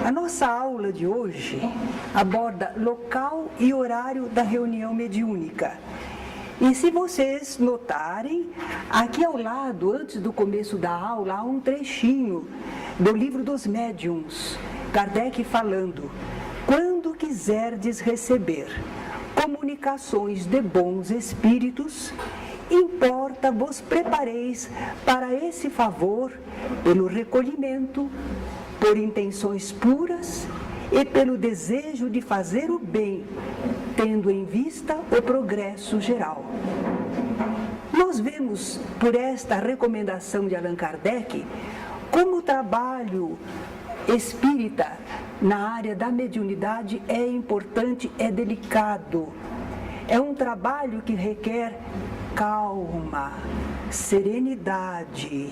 A nossa aula de hoje aborda local e horário da reunião mediúnica. E se vocês notarem, aqui ao lado, antes do começo da aula, há um trechinho do Livro dos Médiuns, Kardec falando: quando quiserdes receber comunicações de bons espíritos, importa vos prepareis para esse favor pelo recolhimento, por intenções puras e pelo desejo de fazer o bem, tendo em vista o progresso geral. Nós vemos por esta recomendação de Allan Kardec como o trabalho espírita na área da mediunidade é importante, é delicado. É um trabalho que requer calma, serenidade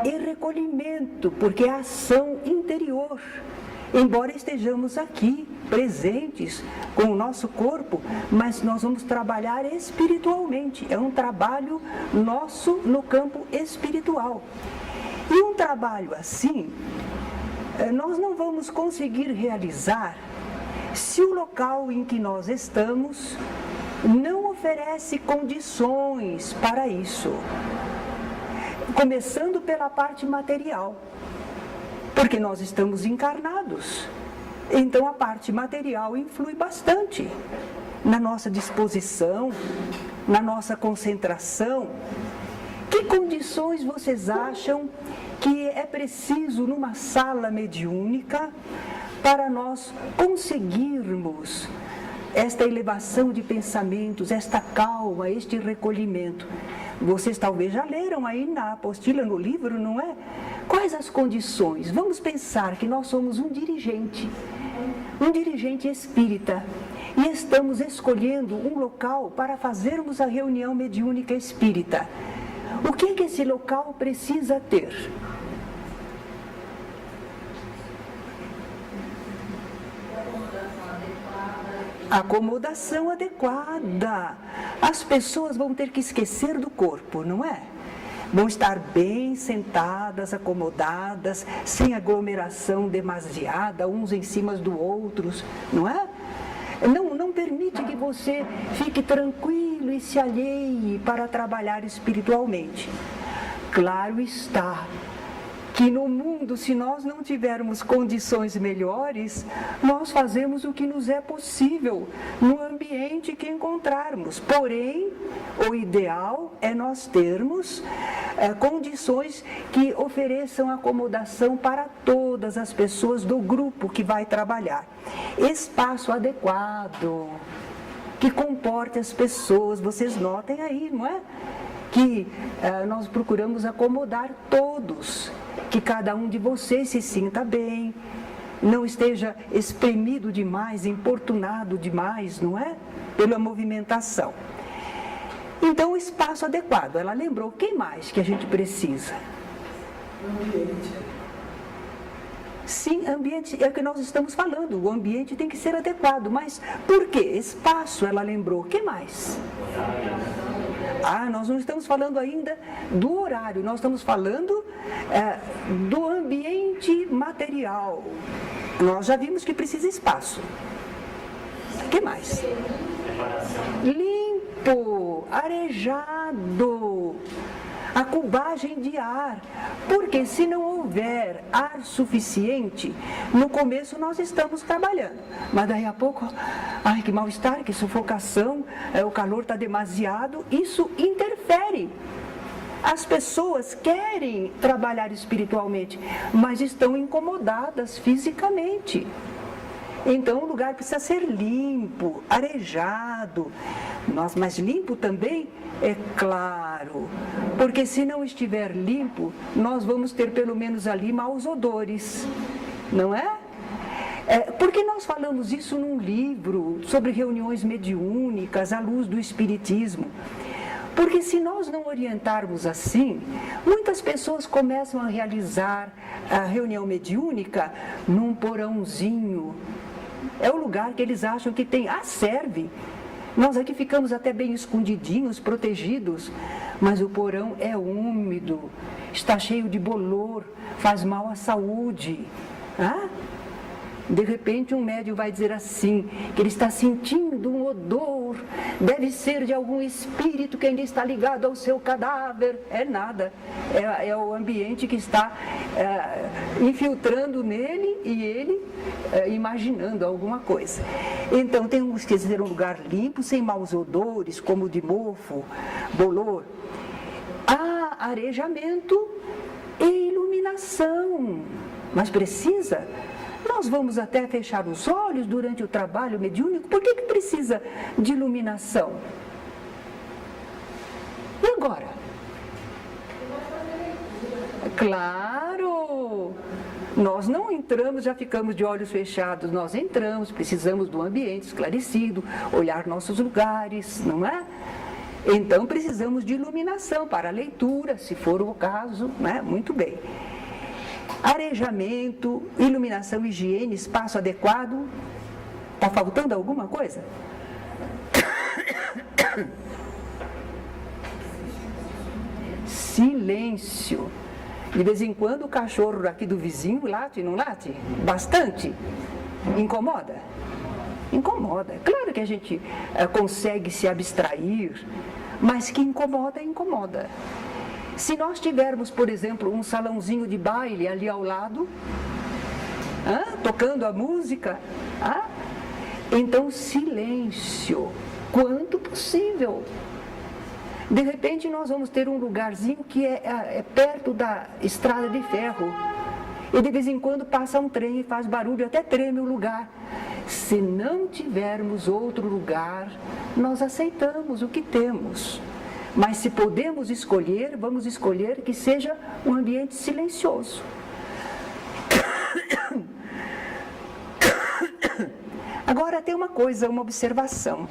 e recolhimento, porque é ação interior. Embora estejamos aqui presentes com o nosso corpo, mas nós vamos trabalhar espiritualmente. É um trabalho nosso no campo espiritual. E um trabalho assim, nós não vamos conseguir realizar se o local em que nós estamos não oferece condições para isso. Começando pela parte material, porque nós estamos encarnados. Então a parte material influi bastante na nossa disposição, na nossa concentração. Que condições vocês acham que é preciso numa sala mediúnica para nós conseguirmos esta elevação de pensamentos, esta calma, este recolhimento? Vocês talvez já leram aí na apostila, no livro, não é? Quais as condições? Vamos pensar que nós somos um dirigente espírita, e estamos escolhendo um local para fazermos a reunião mediúnica espírita. O que esse local precisa ter? Acomodação adequada. As pessoas vão ter que esquecer do corpo, não é? Vão estar bem sentadas, acomodadas, sem aglomeração demasiada, uns em cima dos outros, não é? Não permite que você fique tranquilo e se alheie para trabalhar espiritualmente. Claro está que no mundo, se nós não tivermos condições melhores, nós fazemos o que nos é possível no ambiente que encontrarmos. Porém, o ideal é nós termos condições que ofereçam acomodação para todas as pessoas do grupo que vai trabalhar. Espaço adequado, que comporte as pessoas. Vocês notem aí, não é? Que nós procuramos acomodar todos, que cada um de vocês se sinta bem, não esteja espremido demais, importunado demais, não é? Pela movimentação. Então, o espaço adequado. Ela lembrou, quem mais que a gente precisa? Ambiente. Sim, ambiente, é o que nós estamos falando, o ambiente tem que ser adequado, mas por quê? Espaço, ela lembrou, o que mais? Nós não estamos falando ainda do horário, nós estamos falando do ambiente material. Nós já vimos que precisa espaço. O que mais? Limpo, arejado, a cubagem de ar, porque se não houver ar suficiente, no começo nós estamos trabalhando, mas daí a pouco, ai que mal-estar, que sufocação, o calor está demasiado, isso interfere. As pessoas querem trabalhar espiritualmente, mas estão incomodadas fisicamente. Então o lugar precisa ser limpo, arejado, mas limpo também, é claro, porque se não estiver limpo, nós vamos ter pelo menos ali maus odores, não é? Porque nós falamos isso num livro sobre reuniões mediúnicas à luz do Espiritismo. Porque se nós não orientarmos assim, muitas pessoas começam a realizar a reunião mediúnica num porãozinho. É o lugar que eles acham que tem, serve. Nós aqui ficamos até bem escondidinhos, protegidos, mas o porão é úmido, está cheio de bolor, faz mal à saúde. De repente um médium vai dizer assim, que ele está sentindo um odor, deve ser de algum espírito que ainda está ligado ao seu cadáver. É nada, é o ambiente que está infiltrando nele e ele imaginando alguma coisa. Então temos que ser um lugar limpo, sem maus odores, como de mofo, bolor. Há arejamento e iluminação, mas precisa. Nós vamos até fechar os olhos durante o trabalho mediúnico. Por que precisa de iluminação? E agora? Claro! Nós não entramos, já ficamos de olhos fechados. Nós entramos, precisamos do ambiente esclarecido, olhar nossos lugares, não é? Então precisamos de iluminação para a leitura, se for o caso, né? Muito bem. Arejamento, iluminação, higiene, espaço adequado. Está faltando alguma coisa? Silêncio. De vez em quando o cachorro aqui do vizinho late, não late? Bastante. Incomoda? Incomoda. Claro que a gente consegue se abstrair, mas que incomoda, incomoda. Se nós tivermos, por exemplo, um salãozinho de baile ali ao lado, tocando a música, então silêncio, quanto possível. De repente nós vamos ter um lugarzinho que é perto da estrada de ferro, e de vez em quando passa um trem e faz barulho, até treme o lugar. Se não tivermos outro lugar, nós aceitamos o que temos. Mas se podemos escolher, vamos escolher que seja um ambiente silencioso. Agora tem uma coisa, uma observação.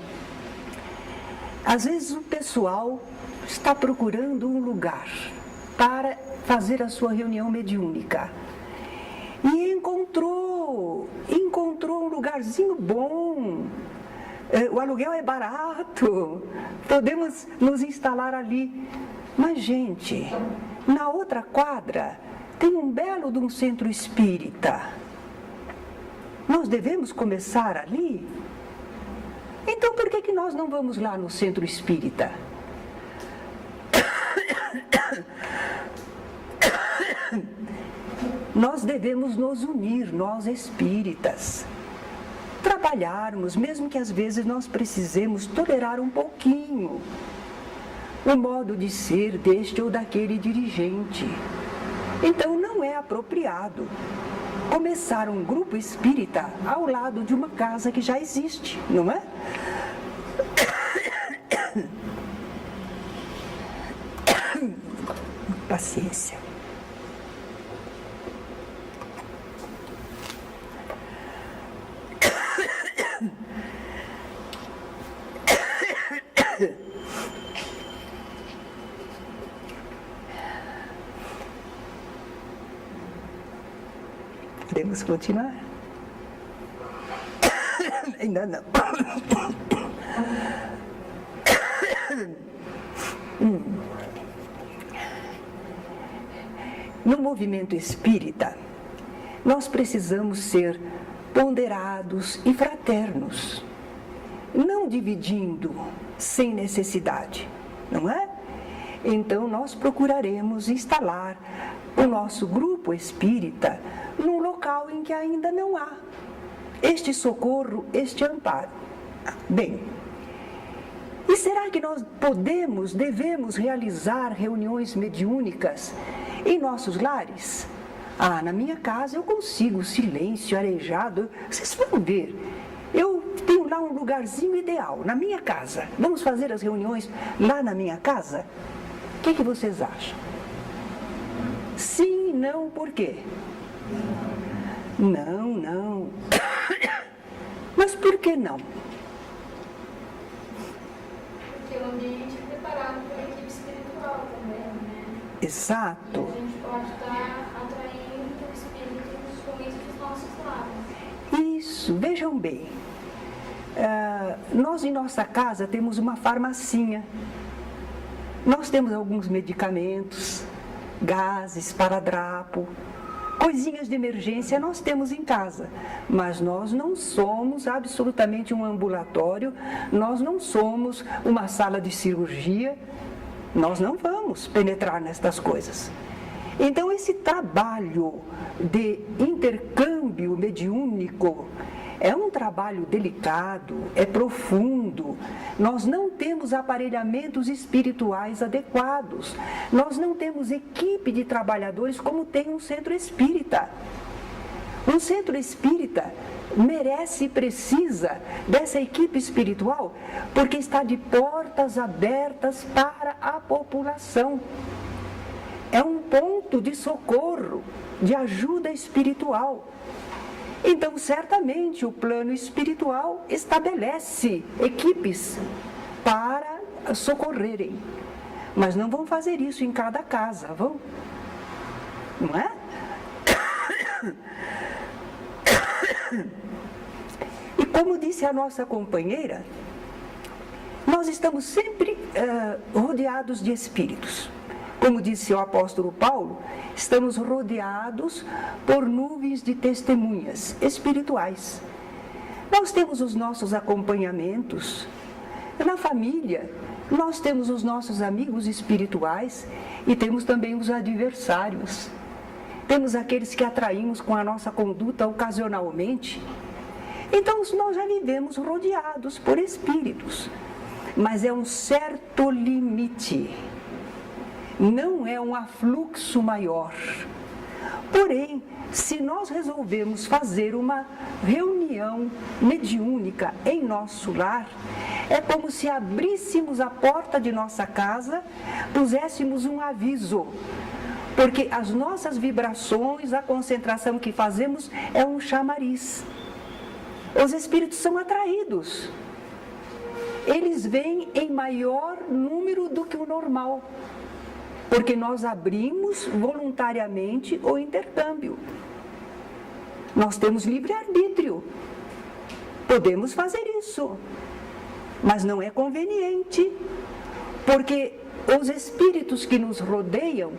Às vezes o pessoal está procurando um lugar para fazer a sua reunião mediúnica. E encontrou um lugarzinho bom. O aluguel é barato, podemos nos instalar ali. Mas, gente, na outra quadra tem um belo de um centro espírita. Nós devemos começar ali? Então, por que nós não vamos lá no centro espírita? Nós devemos nos unir, nós espíritas. Trabalharmos, mesmo que às vezes nós precisemos tolerar um pouquinho o modo de ser deste ou daquele dirigente. Então não é apropriado começar um grupo espírita ao lado de uma casa que já existe, não é? Paciência. Podemos continuar? Ainda não. No movimento espírita, nós precisamos ser ponderados e fraternos, não dividindo sem necessidade, não é? Então nós procuraremos instalar o nosso grupo espírita num local em que ainda não há este socorro, este amparo. Bem, e será que nós devemos realizar reuniões mediúnicas em nossos lares? Na minha casa eu consigo silêncio, arejado. Vocês vão ver, eu tenho lá um lugarzinho ideal, na minha casa. Vamos fazer as reuniões lá na minha casa? O que vocês acham? Sim, não, por quê? Não. Mas por que não? Porque o ambiente é preparado para a equipe espiritual também, né? Exato. E a gente pode estar atraindo espíritos ruins dos nossos lados. Isso, vejam bem. Nós em nossa casa temos uma farmacinha. Nós temos alguns medicamentos, gases, esparadrapo. Coisinhas de emergência nós temos em casa, mas nós não somos absolutamente um ambulatório, nós não somos uma sala de cirurgia, nós não vamos penetrar nestas coisas. Então, esse trabalho de intercâmbio mediúnico é um trabalho delicado, é profundo. Nós não temos aparelhamentos espirituais adequados. Nós não temos equipe de trabalhadores como tem um centro espírita. Um centro espírita merece e precisa dessa equipe espiritual porque está de portas abertas para a população. É um ponto de socorro, de ajuda espiritual. Então, certamente, o plano espiritual estabelece equipes para socorrerem. Mas não vão fazer isso em cada casa, vão? Não é? E como disse a nossa companheira, nós estamos sempre rodeados de espíritos. Como disse o apóstolo Paulo, estamos rodeados por nuvens de testemunhas espirituais. Nós temos os nossos acompanhamentos. Na família, nós temos os nossos amigos espirituais e temos também os adversários. Temos aqueles que atraímos com a nossa conduta ocasionalmente. Então, nós já vivemos rodeados por espíritos. Mas é um certo limite. Não é um afluxo maior. Porém, se nós resolvemos fazer uma reunião mediúnica em nosso lar, é como se abríssemos a porta de nossa casa, puséssemos um aviso. Porque as nossas vibrações, a concentração que fazemos é um chamariz. Os espíritos são atraídos. Eles vêm em maior número do que o normal. Porque nós abrimos voluntariamente o intercâmbio. Nós temos livre-arbítrio. Podemos fazer isso. Mas não é conveniente. Porque os espíritos que nos rodeiam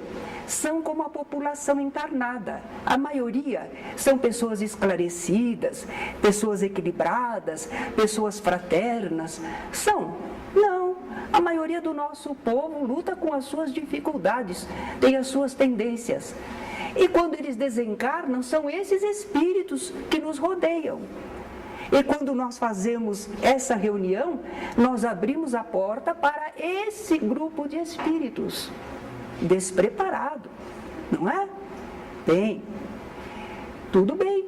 são como a população encarnada. A maioria são pessoas esclarecidas, pessoas equilibradas, pessoas fraternas. São? Não. A maioria do nosso povo luta com as suas dificuldades, tem as suas tendências. E quando eles desencarnam, são esses espíritos que nos rodeiam. E quando nós fazemos essa reunião, nós abrimos a porta para esse grupo de espíritos. Despreparado, não é? Bem, tudo bem,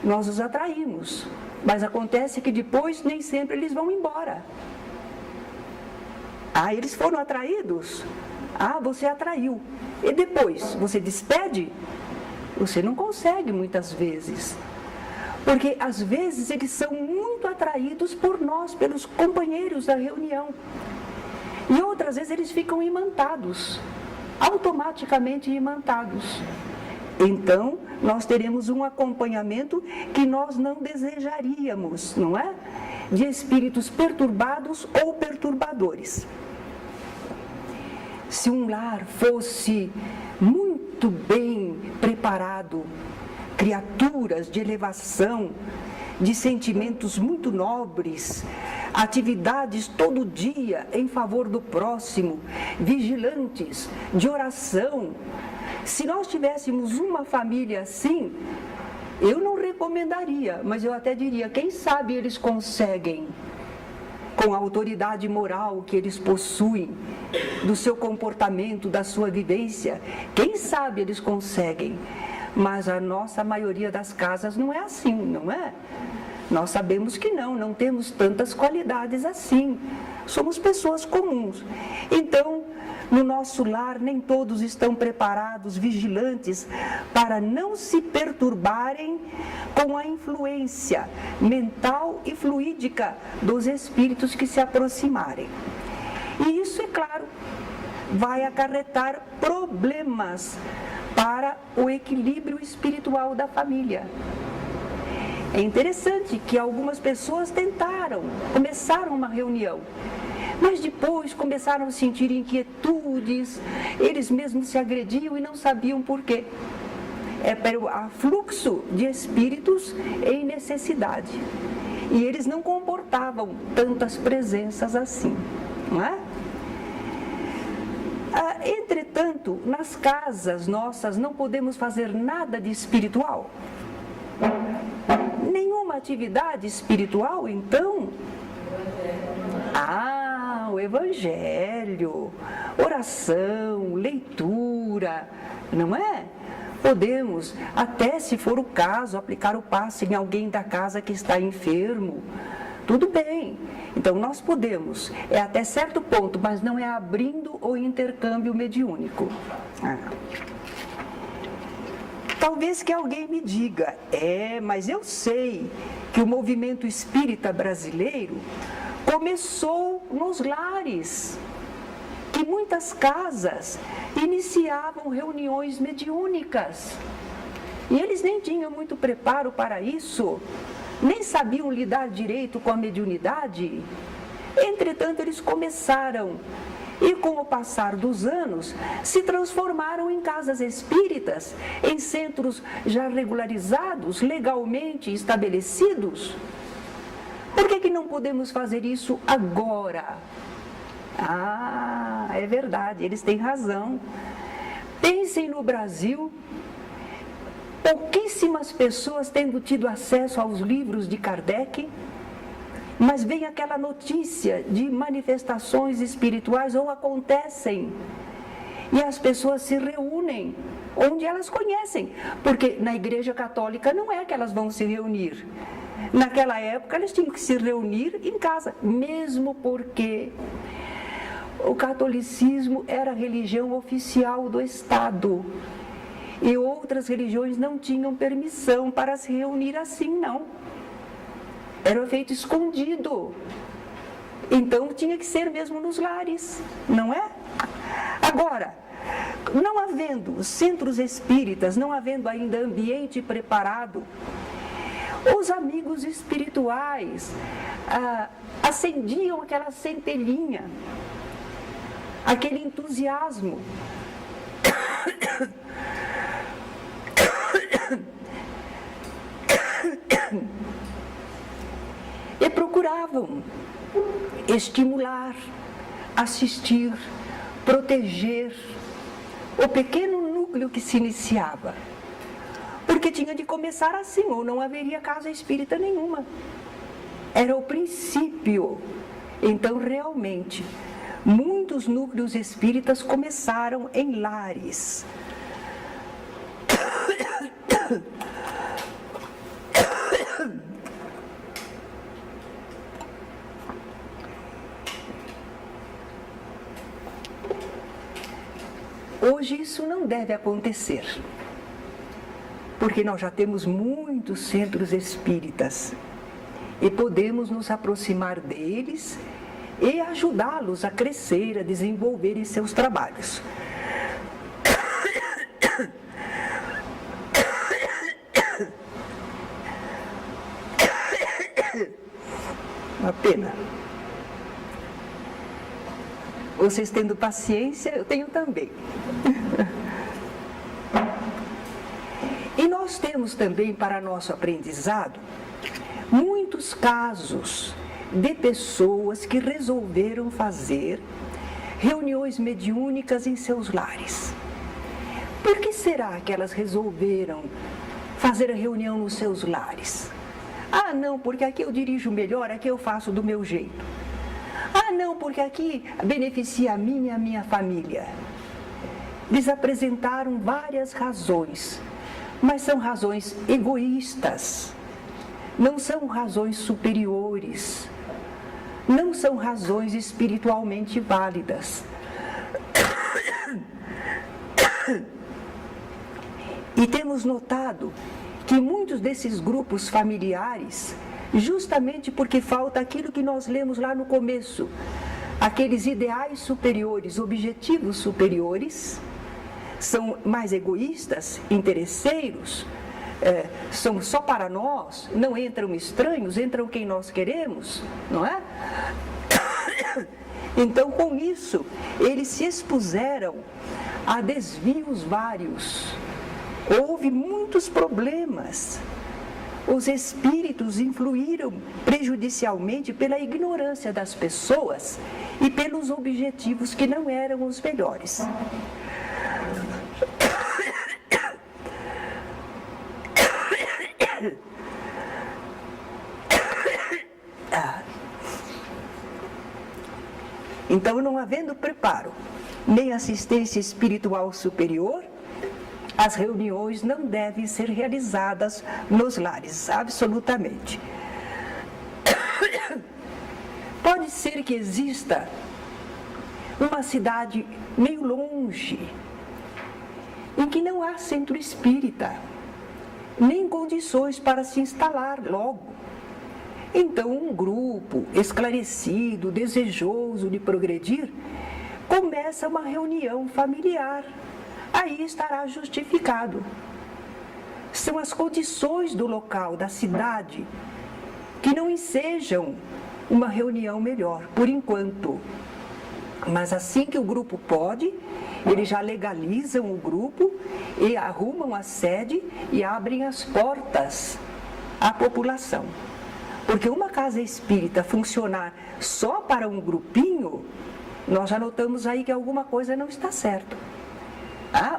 nós os atraímos, mas acontece que depois nem sempre eles vão embora. Ah, eles foram atraídos? Ah, você atraiu. E depois, você despede? Você não consegue muitas vezes. Porque às vezes eles são muito atraídos por nós, pelos companheiros da reunião. E outras vezes eles ficam imantados, automaticamente imantados. Então, nós teremos um acompanhamento que nós não desejaríamos, não é? De espíritos perturbados ou perturbadores. Se um lar fosse muito bem preparado, criaturas de elevação, de sentimentos muito nobres, atividades todo dia em favor do próximo, vigilantes, de oração. Se nós tivéssemos uma família assim, eu não recomendaria, mas eu até diria, quem sabe eles conseguem, com a autoridade moral que eles possuem, do seu comportamento, da sua vivência, quem sabe eles conseguem. Mas a nossa maioria das casas não é assim, não é? Nós sabemos que não temos tantas qualidades assim. Somos pessoas comuns. Então, no nosso lar, nem todos estão preparados, vigilantes, para não se perturbarem com a influência mental e fluídica dos espíritos que se aproximarem. E isso, é claro, vai acarretar problemas para o equilíbrio espiritual da família. É interessante que algumas pessoas começaram uma reunião, mas depois começaram a sentir inquietudes, eles mesmos se agrediam e não sabiam por quê. é para o afluxo de espíritos em necessidade. E eles não comportavam tantas presenças assim, não é? Entretanto, nas casas nossas não podemos fazer nada de espiritual. Nenhuma atividade espiritual, então? O Evangelho, oração, leitura, não é? Podemos, até se for o caso, aplicar o passe em alguém da casa que está enfermo. Tudo bem. Então, nós podemos, até certo ponto, mas não é abrindo o intercâmbio mediúnico. Talvez que alguém me diga, mas eu sei que o movimento espírita brasileiro começou nos lares, que muitas casas iniciavam reuniões mediúnicas. E eles nem tinham muito preparo para isso, nem sabiam lidar direito com a mediunidade. Entretanto, eles começaram e, com o passar dos anos, se transformaram em casas espíritas, em centros já regularizados, legalmente estabelecidos. Por que não podemos fazer isso agora? É verdade, eles têm razão. Pensem no Brasil, pouquíssimas pessoas tendo tido acesso aos livros de Kardec, mas vem aquela notícia de manifestações espirituais, ou acontecem, e as pessoas se reúnem onde elas conhecem, porque na Igreja Católica não é que elas vão se reunir. Naquela época eles tinham que se reunir em casa, mesmo porque o catolicismo era a religião oficial do Estado. E outras religiões não tinham permissão para se reunir assim, não. Era feito escondido. Então tinha que ser mesmo nos lares, não é? Agora, não havendo centros espíritas, não havendo ainda ambiente preparado, os amigos espirituais acendiam aquela centelhinha, aquele entusiasmo. E procuravam estimular, assistir, proteger o pequeno núcleo que se iniciava. Porque tinha de começar assim, ou não haveria casa espírita nenhuma. Era o princípio. Então, realmente, muitos núcleos espíritas começaram em lares. Hoje isso não deve acontecer, porque nós já temos muitos centros espíritas e podemos nos aproximar deles e ajudá-los a crescer, a desenvolverem seus trabalhos. Uma pena. Vocês tendo paciência, eu tenho também. E nós temos também, para nosso aprendizado, muitos casos de pessoas que resolveram fazer reuniões mediúnicas em seus lares. Por que será que elas resolveram fazer a reunião nos seus lares? Não, porque aqui eu dirijo melhor, aqui eu faço do meu jeito. Não, porque aqui beneficia a mim e a minha família. Eles apresentaram várias razões, mas são razões egoístas, não são razões superiores, não são razões espiritualmente válidas. E temos notado que muitos desses grupos familiares, justamente porque falta aquilo que nós lemos lá no começo, aqueles ideais superiores, objetivos superiores, são mais egoístas, interesseiros, são só para nós, não entram estranhos, entram quem nós queremos, não é? Então, com isso, eles se expuseram a desvios vários. houve muitos problemas. Os espíritos influíram prejudicialmente pela ignorância das pessoas e pelos objetivos que não eram os melhores. Então, não havendo preparo, nem assistência espiritual superior, as reuniões não devem ser realizadas nos lares, absolutamente. Pode ser que exista uma cidade meio longe, em que não há centro espírita, nem condições para se instalar logo. Então, um grupo esclarecido, desejoso de progredir, começa uma reunião familiar. Aí estará justificado. São as condições do local, da cidade, que não ensejam uma reunião melhor, por enquanto. Mas assim que o grupo pode, eles já legalizam o grupo e arrumam a sede e abrem as portas à população. Porque uma casa espírita funcionar só para um grupinho, nós já notamos aí que alguma coisa não está certa.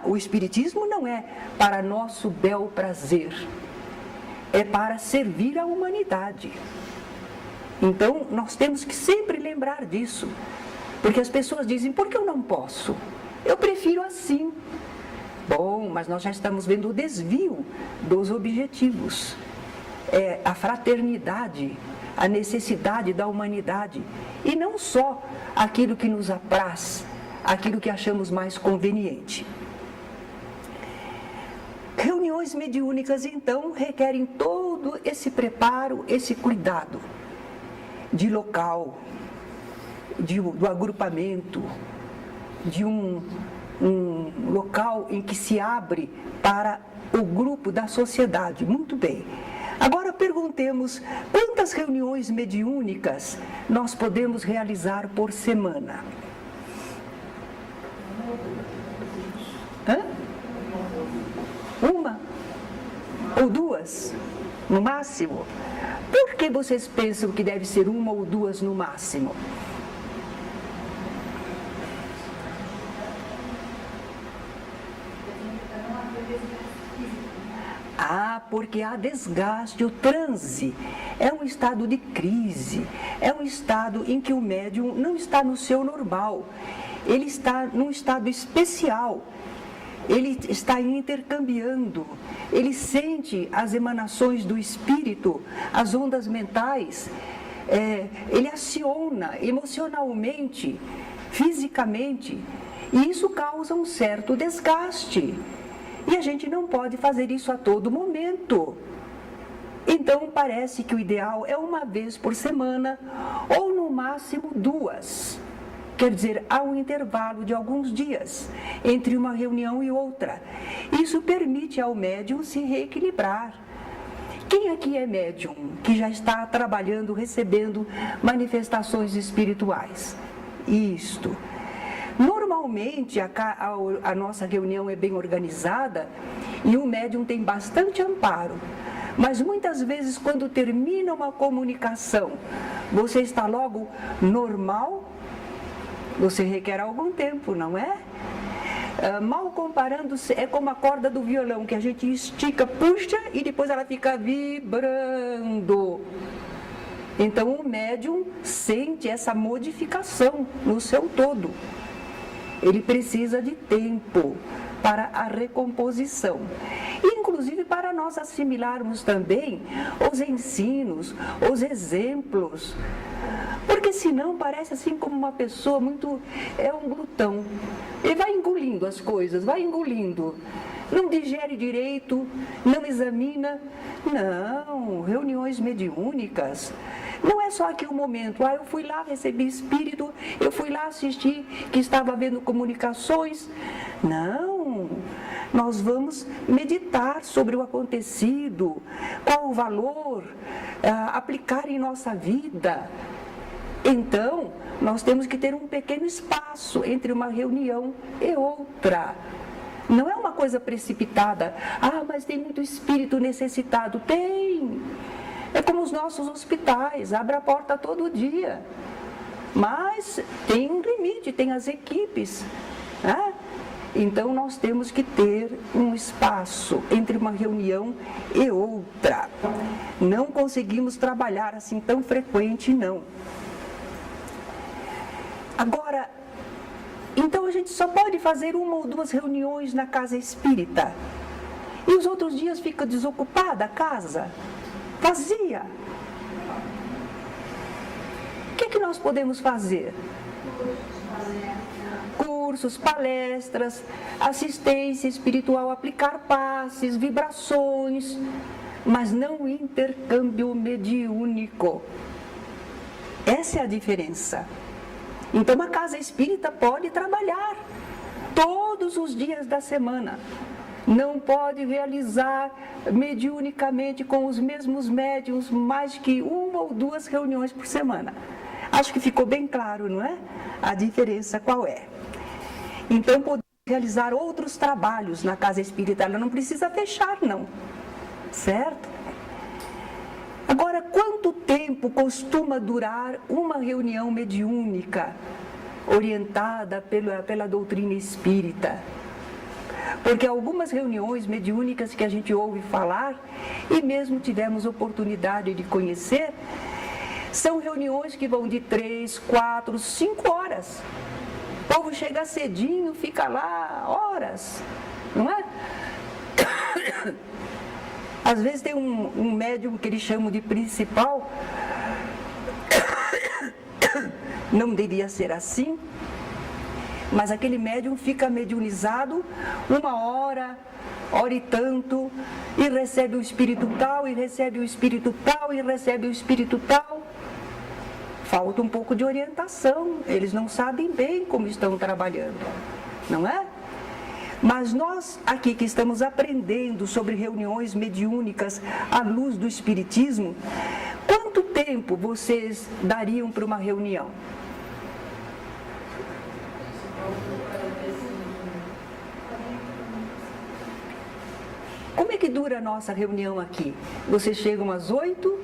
O espiritismo não é para nosso bel prazer, é para servir a humanidade. Então, nós temos que sempre lembrar disso, porque as pessoas dizem, por que eu não posso? Eu prefiro assim. Bom, mas nós já estamos vendo o desvio dos objetivos. É a fraternidade, a necessidade da humanidade, e não só aquilo que nos apraz, aquilo que achamos mais conveniente. Reuniões mediúnicas, então, requerem todo esse preparo, esse cuidado de local, do agrupamento, de um local em que se abre para o grupo da sociedade. Muito bem. Agora perguntemos, quantas reuniões mediúnicas nós podemos realizar por semana? Uma ou duas, no máximo? Por que vocês pensam que deve ser uma ou duas no máximo? Porque há desgaste, o transe é um estado de crise, é um estado em que o médium não está no seu normal, ele está num estado especial, ele está intercambiando, ele sente as emanações do espírito, as ondas mentais, ele aciona emocionalmente, fisicamente, e isso causa um certo desgaste. E a gente não pode fazer isso a todo momento. Então, parece que o ideal é uma vez por semana, ou no máximo duas. Quer dizer, há um intervalo de alguns dias entre uma reunião e outra. Isso permite ao médium se reequilibrar. Quem aqui é médium, que já está trabalhando, recebendo manifestações espirituais? Isto. Normalmente, a nossa reunião é bem organizada e o médium tem bastante amparo. Mas muitas vezes, quando termina uma comunicação, você está logo normal, você requer algum tempo, não é? Mal comparando, é como a corda do violão, que a gente estica, puxa e depois ela fica vibrando. Então, o médium sente essa modificação no seu todo. Ele precisa de tempo para a recomposição. Inclusive para nós assimilarmos também os ensinos, os exemplos. Porque senão parece assim como uma pessoa é um glutão. Ele vai engolindo as coisas, vai engolindo. Não digere direito, não examina. Não, reuniões mediúnicas. Não é só aqui o momento, eu fui lá, recebi espírito, eu fui lá assistir, que estava havendo comunicações. Não, nós vamos meditar sobre o acontecido, qual o valor, aplicar em nossa vida. Então, nós temos que ter um pequeno espaço entre uma reunião e outra. Não é uma coisa precipitada. Ah, mas tem muito espírito necessitado. Tem. É como os nossos hospitais, abre a porta todo dia. Mas tem um limite, tem as equipes. Né? Então nós temos que ter um espaço entre uma reunião e outra. Não conseguimos trabalhar assim tão frequente, não. Agora, então a gente só pode fazer 1 ou 2 reuniões na casa espírita. E os outros dias fica desocupada a casa, vazia. O que nós podemos fazer? Cursos, palestras, assistência espiritual, aplicar passes, vibrações, mas não intercâmbio mediúnico. Essa é a diferença. Então a casa espírita pode trabalhar todos os dias da semana. Não pode realizar mediunicamente com os mesmos médiuns mais que 1 ou 2 reuniões por semana. Acho que ficou bem claro, não é? A diferença qual é. Então podemos realizar outros trabalhos na casa espírita. Ela não precisa fechar, não. Certo? Agora, quanto tempo costuma durar uma reunião mediúnica orientada pela doutrina espírita? Porque algumas reuniões mediúnicas que a gente ouve falar, e mesmo tivemos oportunidade de conhecer, são reuniões que vão de 3, 4, 5 horas. O povo chega cedinho, fica lá horas, não é? Às vezes tem um médium que eles chamam de principal, não devia ser assim, mas aquele médium fica mediunizado 1 hora, hora e tanto, e recebe o espírito tal, e recebe o espírito tal, e recebe o espírito tal. Falta um pouco de orientação, eles não sabem bem como estão trabalhando, não é? Mas nós aqui que estamos aprendendo sobre reuniões mediúnicas à luz do Espiritismo, quanto tempo vocês dariam para uma reunião? Como é que dura a nossa reunião aqui? Vocês chegam às 8,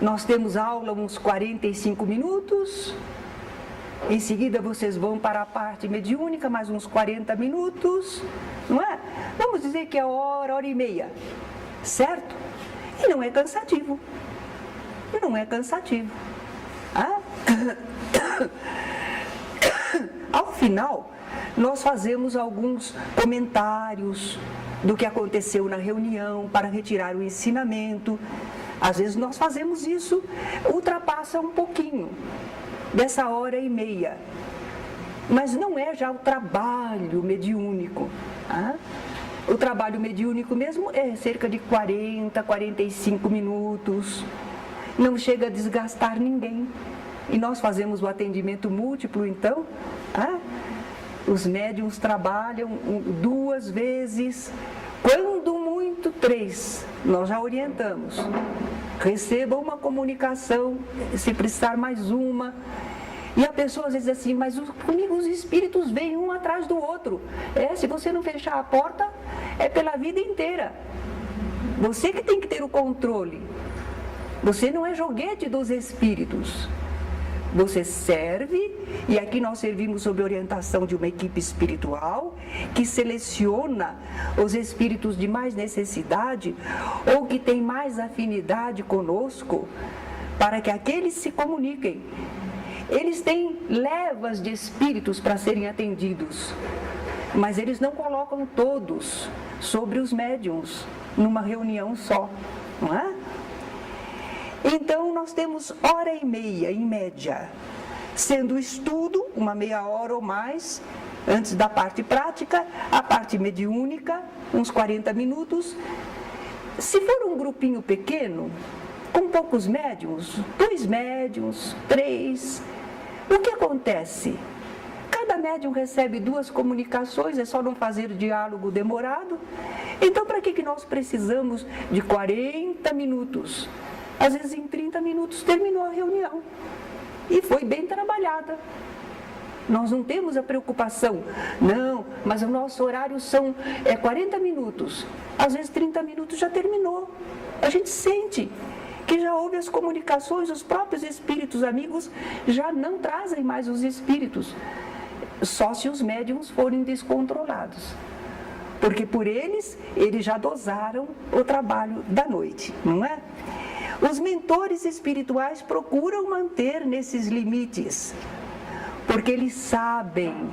nós temos aula uns 45 minutos, em seguida vocês vão para a parte mediúnica, mais uns 40 minutos, não é? Vamos dizer que é hora e meia, certo? E não é cansativo. Não é cansativo. Ah? Ao final, nós fazemos alguns comentários do que aconteceu na reunião para retirar o ensinamento. Às vezes nós fazemos isso, ultrapassa um pouquinho dessa hora e meia, mas não é já o trabalho mediúnico. Tá? O trabalho mediúnico mesmo é cerca de 40, 45 minutos, não chega a desgastar ninguém. E nós fazemos o atendimento múltiplo, então, tá? Os médiuns trabalham 2 vezes, quando muito 3, nós já orientamos. Recebam uma comunicação, se precisar mais uma. E a pessoa às vezes diz assim, mas comigo os espíritos vêm um atrás do outro. Se você não fechar a porta, é pela vida inteira. Você que tem que ter o controle. Você não é joguete dos espíritos. Você serve, e aqui nós servimos sob orientação de uma equipe espiritual que seleciona os espíritos de mais necessidade ou que tem mais afinidade conosco para que aqueles se comuniquem. Eles têm levas de espíritos para serem atendidos, mas eles não colocam todos sobre os médiuns numa reunião só, não é? Então, nós temos hora e meia, em média, sendo o estudo, uma meia hora ou mais, antes da parte prática, a parte mediúnica, uns 40 minutos. Se for um grupinho pequeno, com poucos médiuns, 2 médiuns, 3, o que acontece? Cada médium recebe 2 comunicações, é só não fazer diálogo demorado. Então, para que nós precisamos de 40 minutos? Às vezes em 30 minutos terminou a reunião e foi bem trabalhada. Nós não temos a preocupação, não, mas o nosso horário são 40 minutos, às vezes 30 minutos já terminou. A gente sente que já houve as comunicações, os próprios espíritos amigos já não trazem mais os espíritos, só se os médiums forem descontrolados. Porque por eles já dosaram o trabalho da noite, não é? Os mentores espirituais procuram manter nesses limites, porque eles sabem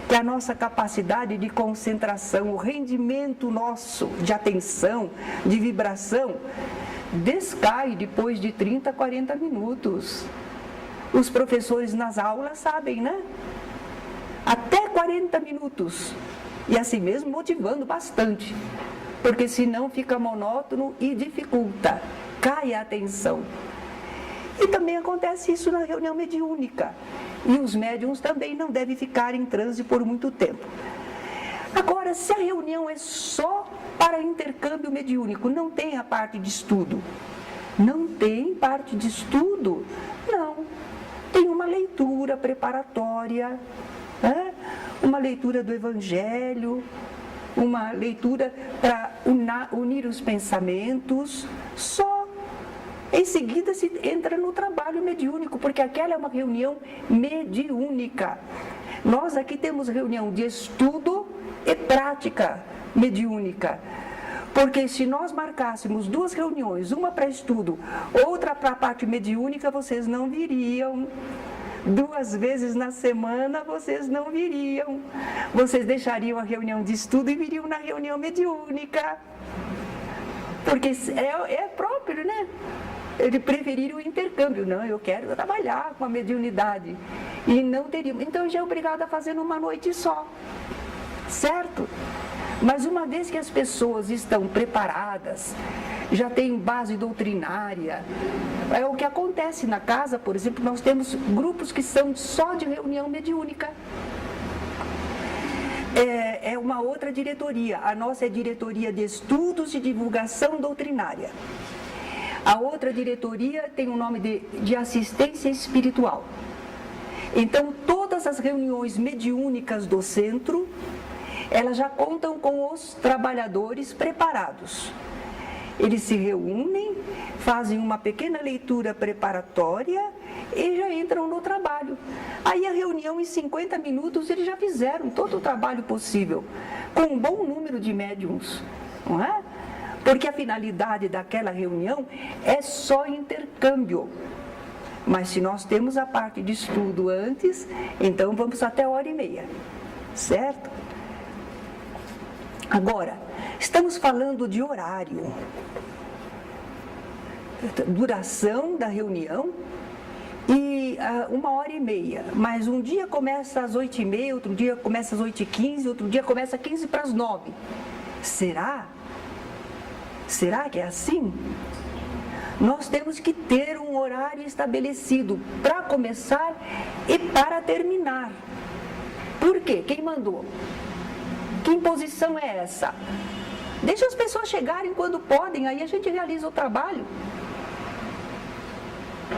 que a nossa capacidade de concentração, o rendimento nosso de atenção, de vibração, descai depois de 30, 40 minutos. Os professores nas aulas sabem, né? Até 40 minutos. E assim mesmo motivando bastante, porque senão fica monótono e dificulta, cai a atenção. E também acontece isso na reunião mediúnica. E os médiuns também não devem ficar em transe por muito tempo. Agora, se a reunião é só para intercâmbio mediúnico, não tem a parte de estudo. Não tem parte de estudo? Não. Tem uma leitura preparatória, uma leitura do Evangelho, uma leitura para unir os pensamentos, só. Em seguida se entra no trabalho mediúnico, porque aquela é uma reunião mediúnica. Nós aqui temos reunião de estudo e prática mediúnica. Porque se nós marcássemos 2 reuniões, uma para estudo, outra para a parte mediúnica, vocês não viriam. 2 vezes na semana vocês não viriam. Vocês deixariam a reunião de estudo e viriam na reunião mediúnica. Porque é próprio, né? Ele preferiram o intercâmbio. Não, eu quero trabalhar com a mediunidade. E não teriam. Então já é obrigado a fazer numa noite só. Certo? Mas uma vez que as pessoas estão preparadas, já têm base doutrinária, é o que acontece na casa, por exemplo, nós temos grupos que são só de reunião mediúnica. É uma outra diretoria, a nossa é diretoria de estudos e divulgação doutrinária. A outra diretoria tem o nome de assistência espiritual. Então, todas as reuniões mediúnicas do centro, elas já contam com os trabalhadores preparados. Eles se reúnem, fazem uma pequena leitura preparatória e já entram no trabalho. Aí a reunião em 50 minutos eles já fizeram todo o trabalho possível, com um bom número de médiums, não é? Porque a finalidade daquela reunião é só intercâmbio. Mas se nós temos a parte de estudo antes, então vamos até 1h30, certo? Agora, estamos falando de horário, duração da reunião e 1h30, mas um dia começa às 8h30, outro dia começa às 8h15, outro dia começa 15 para as 9. Será? Será que é assim? Nós temos que ter um horário estabelecido para começar e para terminar. Por quê? Quem mandou? Que imposição é essa? Deixa as pessoas chegarem quando podem, aí a gente realiza o trabalho.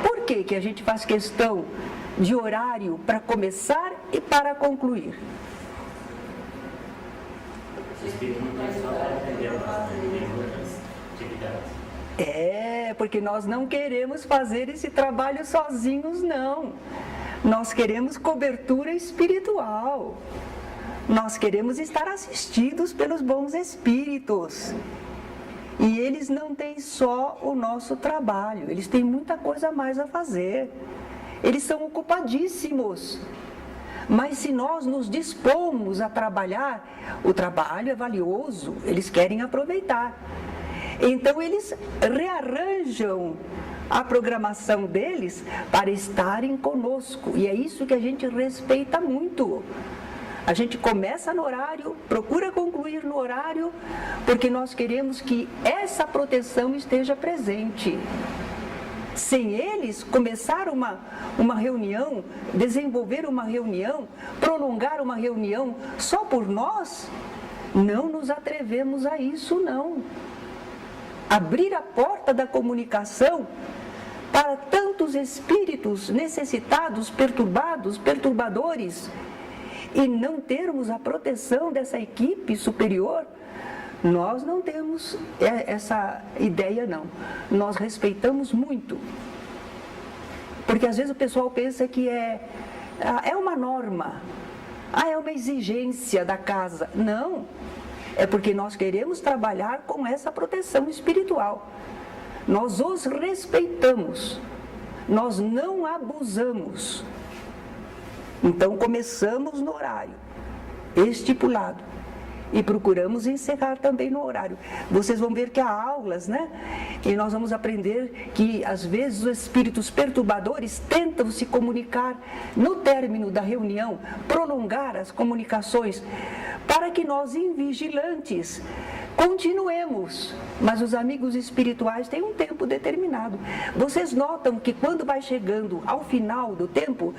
Por que a gente faz questão de horário para começar e para concluir? Porque nós não queremos fazer esse trabalho sozinhos, não. Nós queremos cobertura espiritual. Nós queremos estar assistidos pelos bons espíritos. E eles não têm só o nosso trabalho, eles têm muita coisa a mais a fazer. Eles são ocupadíssimos. Mas se nós nos dispomos a trabalhar, o trabalho é valioso, eles querem aproveitar. Então eles rearranjam a programação deles para estarem conosco. E é isso que a gente respeita muito. A gente começa no horário, procura concluir no horário, porque nós queremos que essa proteção esteja presente. Sem eles, começar uma reunião, desenvolver uma reunião, prolongar uma reunião só por nós, não nos atrevemos a isso, não. Abrir a porta da comunicação para tantos tantos espíritos necessitados, perturbados, perturbadores, e não termos a proteção dessa equipe superior, nós não temos essa ideia, não. Nós respeitamos muito. Porque às vezes o pessoal pensa que é uma norma, é uma exigência da casa. Não, é porque nós queremos trabalhar com essa proteção espiritual. Nós os respeitamos, nós não abusamos. Então começamos no horário estipulado e procuramos encerrar também no horário. Vocês vão ver que há aulas, né? E nós vamos aprender que às vezes os espíritos perturbadores tentam se comunicar no término da reunião, prolongar as comunicações, para que nós, invigilantes, continuemos. Mas os amigos espirituais têm um tempo determinado. Vocês notam que quando vai chegando ao final do tempo,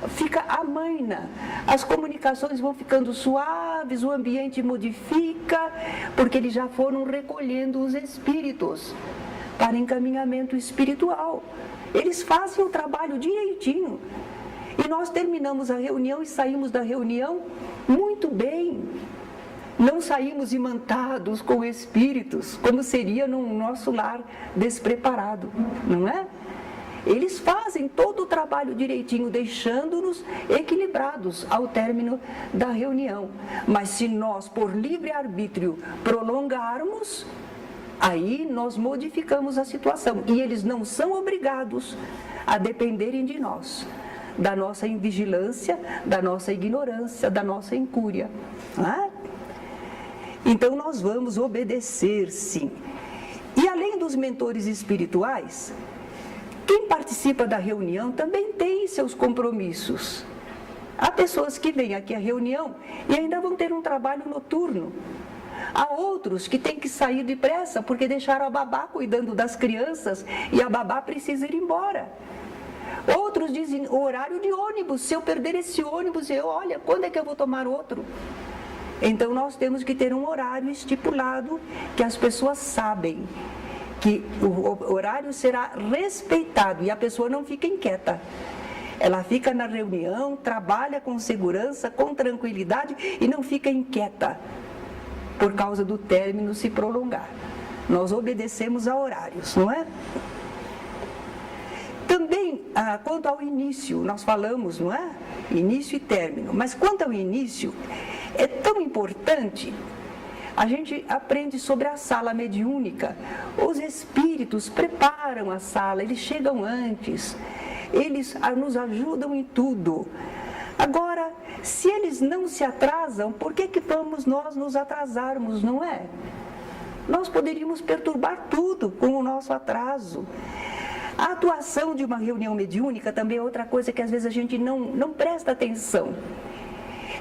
fica amaina, as comunicações vão ficando suaves, o ambiente modifica, porque eles já foram recolhendo os espíritos para encaminhamento espiritual. Eles fazem o trabalho direitinho. E nós terminamos a reunião e saímos da reunião muito bem. Não saímos imantados com espíritos, como seria no nosso lar despreparado, não é? Eles fazem todo o trabalho direitinho, deixando-nos equilibrados ao término da reunião. Mas se nós, por livre-arbítrio, prolongarmos, aí nós modificamos a situação. E eles não são obrigados a dependerem de nós, da nossa invigilância, da nossa ignorância, da nossa incúria, não é? Então nós vamos obedecer, sim. E além dos mentores espirituais, quem participa da reunião também tem seus compromissos. Há pessoas que vêm aqui à reunião e ainda vão ter um trabalho noturno. Há outros que têm que sair depressa porque deixaram a babá cuidando das crianças e a babá precisa ir embora. Outros dizem, o horário de ônibus, se eu perder esse ônibus, olha, quando é que eu vou tomar outro? Então nós temos que ter um horário estipulado, que as pessoas sabem que o horário será respeitado e a pessoa não fica inquieta. Ela fica na reunião, trabalha com segurança, com tranquilidade e não fica inquieta por causa do término se prolongar. Nós obedecemos a horários, não é? Também, quanto ao início, nós falamos, não é? Início e término. Mas quanto ao início, é tão importante, a gente aprende sobre a sala mediúnica. Os espíritos preparam a sala, eles chegam antes, eles nos ajudam em tudo. Agora, se eles não se atrasam, por que vamos nós nos atrasarmos, não é? Nós poderíamos perturbar tudo com o nosso atraso. A atuação de uma reunião mediúnica também é outra coisa que às vezes a gente não presta atenção.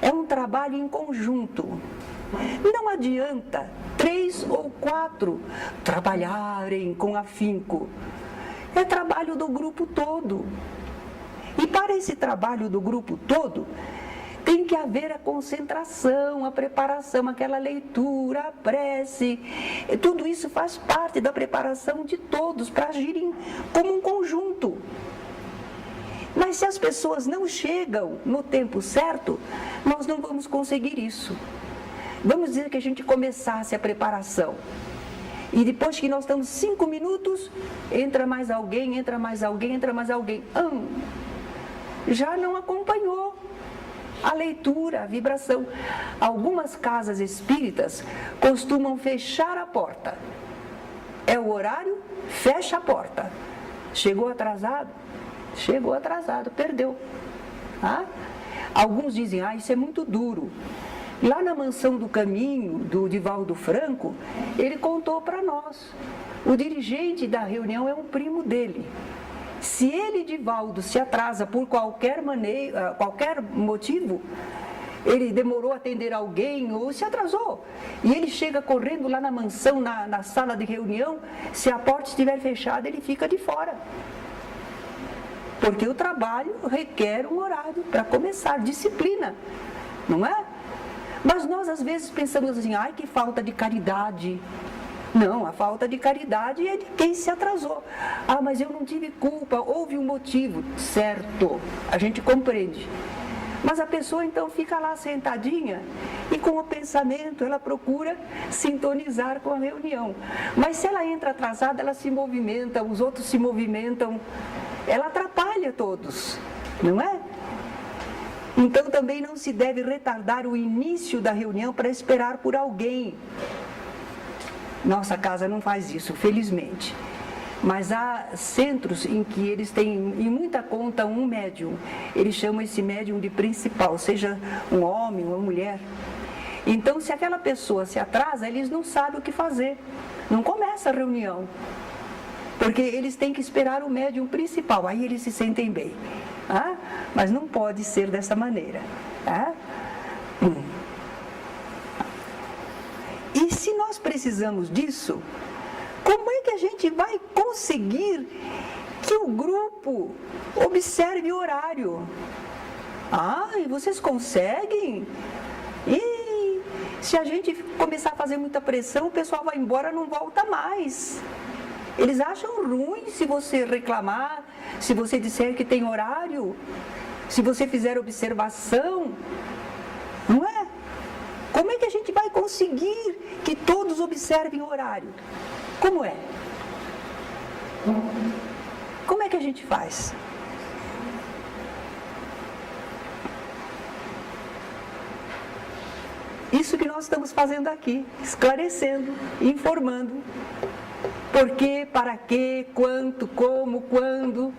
É um trabalho em conjunto. Não adianta 3 ou 4 trabalharem com afinco. É trabalho do grupo todo. E para esse trabalho do grupo todo, tem que haver a concentração, a preparação, aquela leitura, a prece. Tudo isso faz parte da preparação de todos para agirem como um conjunto. Mas se as pessoas não chegam no tempo certo, nós não vamos conseguir isso. Vamos dizer que a gente começasse a preparação. E depois que nós estamos 5 minutos, entra mais alguém, entra mais alguém, entra mais alguém. Já não acompanhou a leitura, a vibração. Algumas casas espíritas costumam fechar a porta. É o horário, fecha a porta. Chegou atrasado? Chegou atrasado, perdeu. Alguns dizem, isso é muito duro. Lá na Mansão do Caminho, do Divaldo Franco, ele contou para nós. O dirigente da reunião é um primo dele. Se ele, Divaldo, se atrasa por qualquer motivo, ele demorou a atender alguém ou se atrasou, e ele chega correndo lá na mansão, na sala de reunião, se a porta estiver fechada, ele fica de fora. Porque o trabalho requer um horário para começar, disciplina, não é? Mas nós às vezes pensamos assim, que falta de caridade. Não, a falta de caridade é de quem se atrasou. Ah, mas eu não tive culpa, houve um motivo. Certo, a gente compreende. Mas a pessoa então fica lá sentadinha e com o pensamento ela procura sintonizar com a reunião. Mas se ela entra atrasada, ela se movimenta, os outros se movimentam, ela atrapalha todos, não é? Então também não se deve retardar o início da reunião para esperar por alguém. Nossa casa não faz isso, felizmente. Mas há centros em que eles têm em muita conta um médium. Eles chamam esse médium de principal, seja um homem, uma mulher. Então, se aquela pessoa se atrasa, eles não sabem o que fazer. Não começa a reunião. Porque eles têm que esperar o médium principal, aí eles se sentem bem. Ah? Mas não pode ser dessa maneira. Ah? E se nós precisamos disso, como é que a gente vai conseguir que o grupo observe o horário? Ah, e vocês conseguem? E se a gente começar a fazer muita pressão, o pessoal vai embora, não volta mais. Eles acham ruim se você reclamar, se você disser que tem horário, se você fizer observação, não é? Como é que a gente vai conseguir que todos observem o horário? Como é? Como é que a gente faz? Isso que nós estamos fazendo aqui, esclarecendo, informando. Por quê, para quê, quanto, como, quando.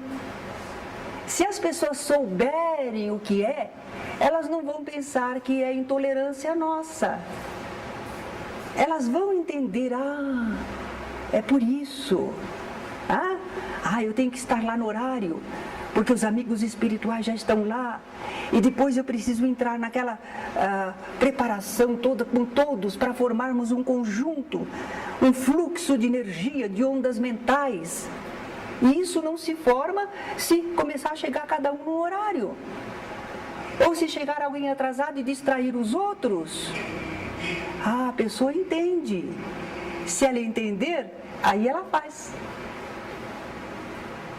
Se as pessoas souberem o que é, elas não vão pensar que é intolerância nossa. Elas vão entender, é por isso. Eu tenho que estar lá no horário, porque os amigos espirituais já estão lá. E depois eu preciso entrar naquela preparação toda com todos para formarmos um conjunto, um fluxo de energia, de ondas mentais. E isso não se forma se começar a chegar cada um no horário. Ou se chegar alguém atrasado e distrair os outros. A pessoa entende. Se ela entender, aí ela faz.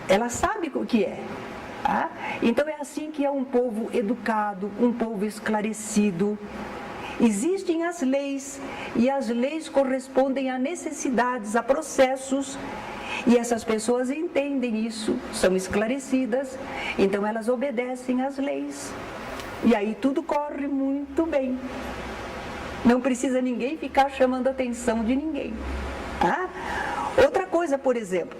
Ela sabe o que é. Então é assim que é um povo educado, um povo esclarecido. Existem as leis, e as leis correspondem a necessidades, a processos. E essas pessoas entendem isso, são esclarecidas, então elas obedecem às leis. E aí tudo corre muito bem. Não precisa ninguém ficar chamando a atenção de ninguém. Outra coisa, por exemplo,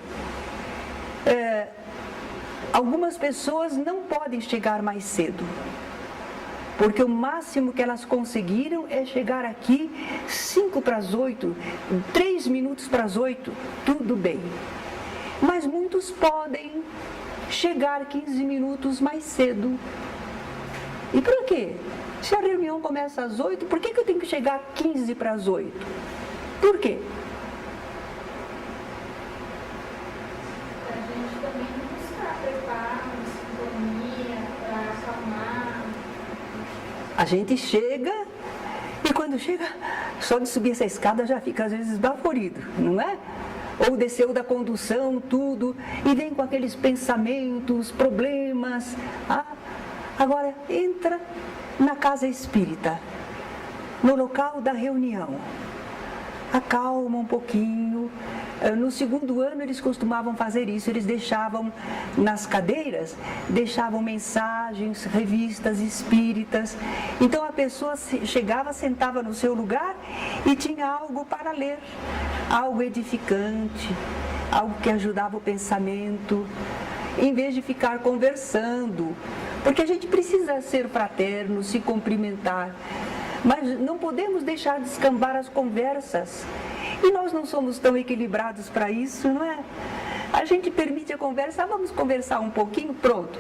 algumas pessoas não podem chegar mais cedo, porque o máximo que elas conseguiram é chegar aqui 5 para as 8, 3 minutos para as 8, tudo bem. Mas muitos podem chegar 15 minutos mais cedo. E por quê? Se a reunião começa às 8, por que eu tenho que chegar 15 para as 8? Por quê? Para a gente também buscar preparo, sintonia, para acalmar. A gente chega e quando chega, só de subir essa escada já fica às vezes esbaforido, não é? Ou desceu da condução, tudo, e vem com aqueles pensamentos, problemas. Agora entra na casa espírita, no local da reunião. Acalma um pouquinho. No segundo ano eles costumavam fazer isso, eles deixavam nas cadeiras, deixavam mensagens, revistas espíritas. Então a pessoa chegava, sentava no seu lugar e tinha algo para ler, algo edificante, algo que ajudava o pensamento, em vez de ficar conversando, porque a gente precisa ser fraterno, se cumprimentar, mas não podemos deixar de escambar as conversas. E nós não somos tão equilibrados para isso, não é? A gente permite a conversa, vamos conversar um pouquinho, pronto.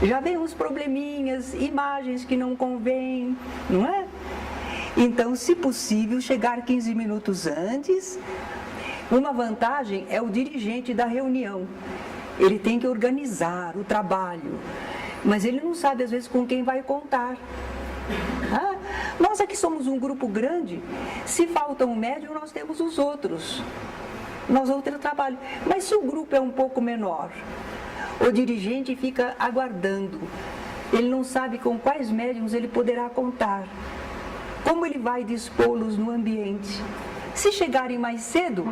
Já vem uns probleminhas, imagens que não convêm, não é? Então, se possível, chegar 15 minutos antes. Uma vantagem é o dirigente da reunião. Ele tem que organizar o trabalho, mas ele não sabe às vezes com quem vai contar. Ah, nós aqui somos um grupo grande, se falta um médium, nós temos os outros. Nós vamos ter trabalho. Mas se o grupo é um pouco menor, o dirigente fica aguardando. Ele não sabe com quais médiums ele poderá contar. Como ele vai dispô-los no ambiente. Se chegarem mais cedo,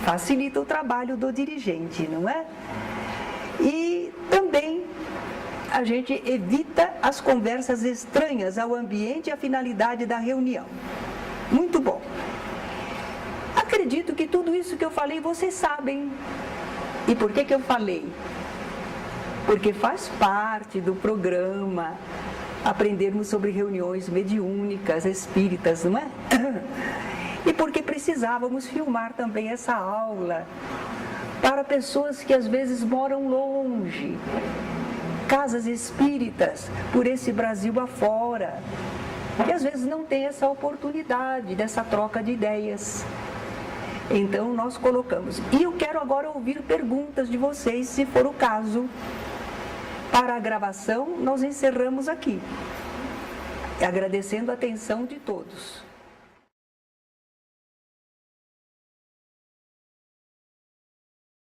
facilita o trabalho do dirigente, não é? E também a gente evita as conversas estranhas ao ambiente e à finalidade da reunião. Muito bom. Acredito que tudo isso que eu falei vocês sabem. E por que eu falei? Porque faz parte do programa aprendermos sobre reuniões mediúnicas, espíritas, não é? E porque precisávamos filmar também essa aula para pessoas que às vezes moram longe, casas espíritas por esse Brasil afora, que às vezes não tem essa oportunidade dessa troca de ideias. Então nós colocamos. E eu quero agora ouvir perguntas de vocês, se for o caso. Para a gravação, nós encerramos aqui, agradecendo a atenção de todos.